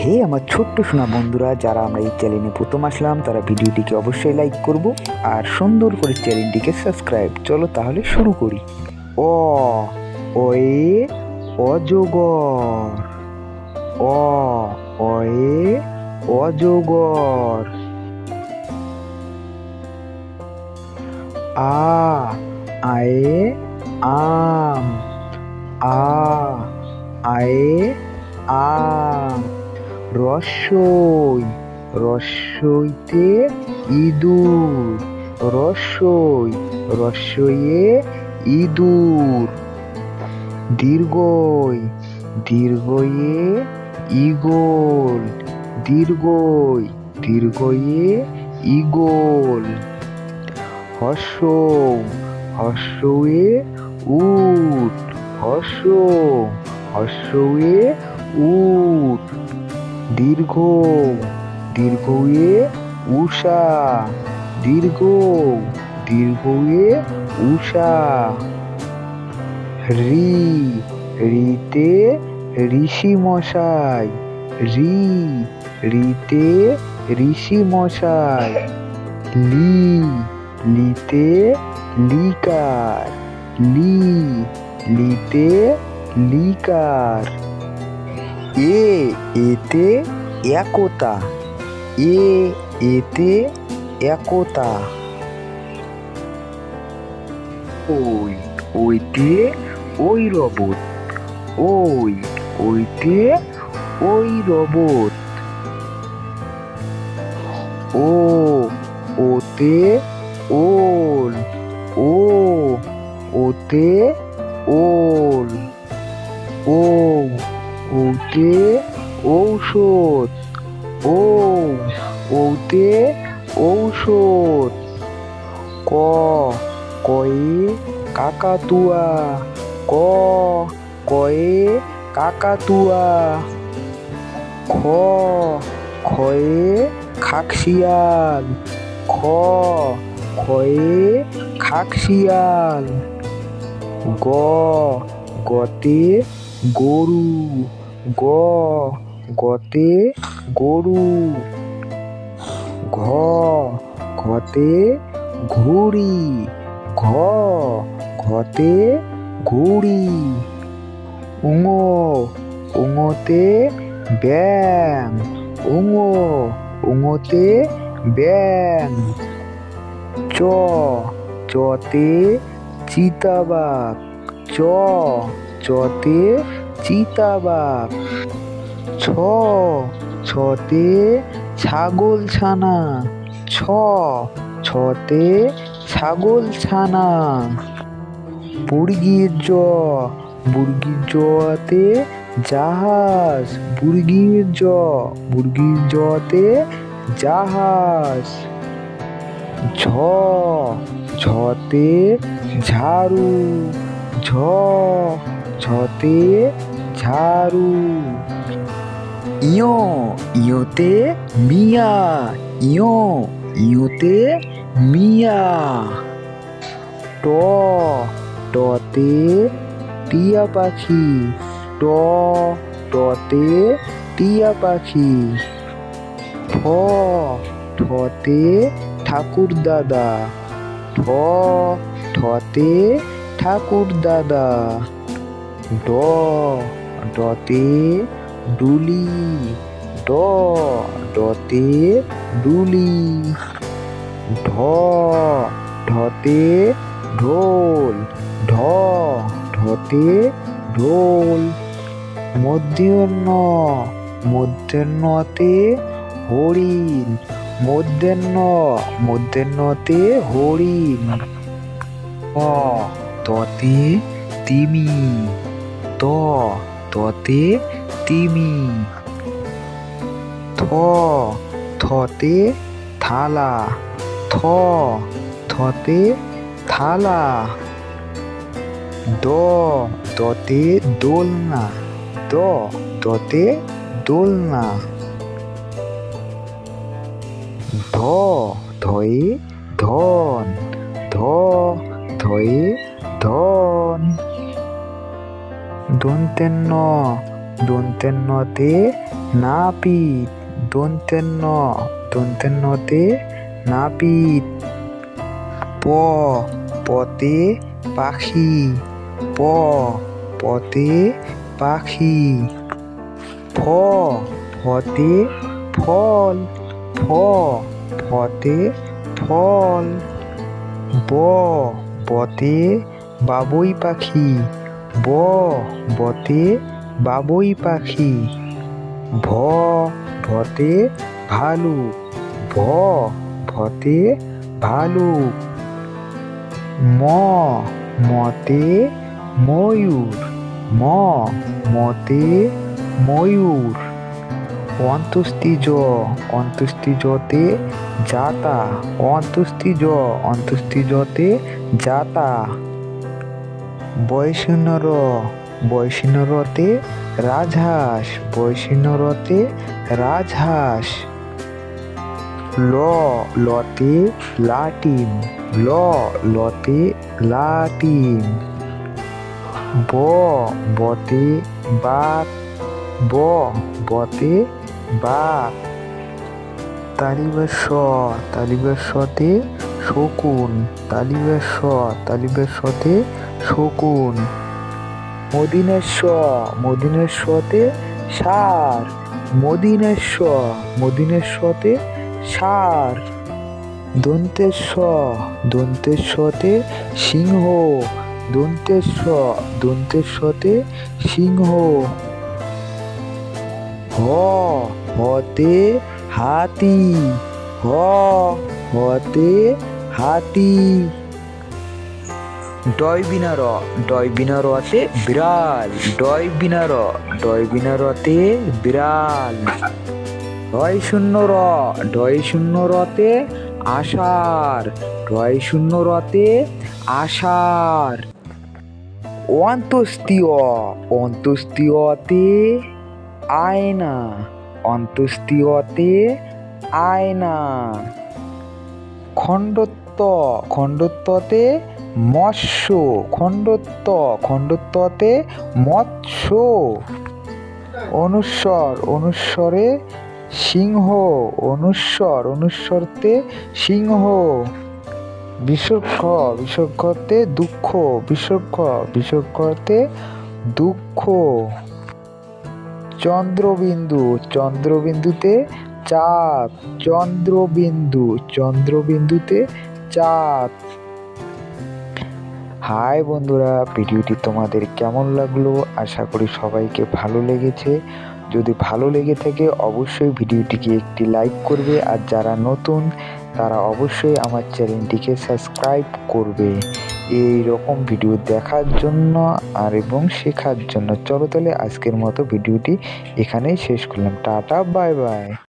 হে আমার ছোট্ট সোনা বন্ধুরা, যারা আমরা এই চ্যানেলে প্রথম আসলাম তারা ভিডিওটিকে অবশ্যই লাইক করব আর সুন্দর করে চ্যানেলটিকে সাবস্ক্রাইব। চলো তাহলে শুরু করি। অ অয়ে অজগর। অ অয়ে অজগর। আ আয়ে আম। আ আয়ে আম। রস্যই রস্যইতে ইঁদুর। রস্যইয়ে ইঁদুর। দীর্ঘইয়ে ঈগল। দীর্ঘইয়ে ঈগল। হর্ষয়ে উট। হর্ষয়ে উট। দীর্ঘয়ে উষা। দীর্ঘয়ে উষা। রিতে ঋষি মশাই। রিতে ঋষি মশাই। লিতে লিকার। লিতে লিকার। এতে একতা। এতে একতা। ওইতে ঐরাবত। ওইতে ঐরাবত। ওতে ওল। ওতে ওল। ওতে ঔষধ। ওতে ঔষধ। কয়ে কাকাতুয়া। কয়ে কাকাতুয়া। খয়ে খাকশিয়াল। খয়ে খাকশিয়াল। গতে গরু। গতে গরু। ঘতে ঘুড়ি। ঘতে ঘুড়ি। উঙোতে ব্যাং। উঙোতে ব্যাং। চতে চিতাবাঘ। চতে চিতাবাঘ। ছতে ছাগলছানা। ছতে ছাগলছানা। বর্গীর জতে জাহাজ। বর্গীর জতে জাহাজ। ঝতে ঝাড়ু। ঝতে ঝাড়ু। ইয়োতে মিয়া। ইয়োতে মিয়া। টতে টিয়া পাখি। টতে টিয়া পাখি। ঠতে ঠাকুর দাদা। ঠতে ঠাকুর দাদা। ডতে ডুলি। ডতে ডুলি। ঢতে ঢোল। ঢতে ঢোল। মূর্ধন্যতে হরিণ। মূর্ধন্যতে হরিণ। ততে তিমি। ততে তিমি। থতে থালা। থতে থালা। দতে দোলনা। দতে দোলনা। ধয়ে ধন। ধয়ে ধন। দন্তেন্ন। দন্তেন্নতে নাপিত, দন্তের ন, দন্তের নতে নাপিত। পতে পাখি, পতে পাখি। ফতে ফল, ফতে ফল। বতে বাবুই পাখি, বতে বাবুই পাখি। ভতে ভালুক, ভতে ভালুক। মতে ময়ূর, মতে ময়ূর। অন্ত্যেষ্টি জতে যাতা, অন্ত্যেষ্টি জতে যাতা। বয়সীনরতে রাজহাঁস, বয়সীনরতে রাজহাঁস। লতে লাটিম, লতে লাটিম। বতে বাঘ, বতে বাঘ। তালিবের সতে শকুন, তালিবের সতে শকুন। মদিনের সতে ষাঁড়, মদিনের সতে ষাঁড়। দন্তের সতে সিংহ, দন্তের সতে সিংহ। হতে হাতি, হতে হাতি। ডয়বিনারতে বিড়াল, ডয়বিনারতে বিড়াল। ঢয় শূন্য রতে আষাঢ়, ঢয় শূন্য রতে আষাঢ়। অন্ত্যেষ্টিয়তে আয়না, অন্ত্যেষ্টিয়তে আয়না। খণ্ডত্বতে মৎস্য, খণ্ডত্বতে মৎস্য। অনুস্বরে সিংহ, অনুস্বরতে সিংহ। বিসর্গতে দুঃখ, বিসর্গতে দুঃখ। চন্দ্রবিন্দুতে চাঁদ, চন্দ্রবিন্দুতে চাঁদ। হাই বন্ধুরা, ভিডিওটি তোমাদের কেমন লাগলো? আশা করি সবাইকে ভালো লেগেছে। যদি ভালো লেগে থাকে অবশ্যই ভিডিওটিকে একটি লাইক করবে, আর যারা নতুন তারা অবশ্যই আমার চ্যানেলটিকে সাবস্ক্রাইব করবে এই রকম ভিডিও দেখার জন্য আর এবং শেখার জন্য। চলো তাহলে আজকের মতো ভিডিওটি এখানেই শেষ করলাম। Tata, bye bye.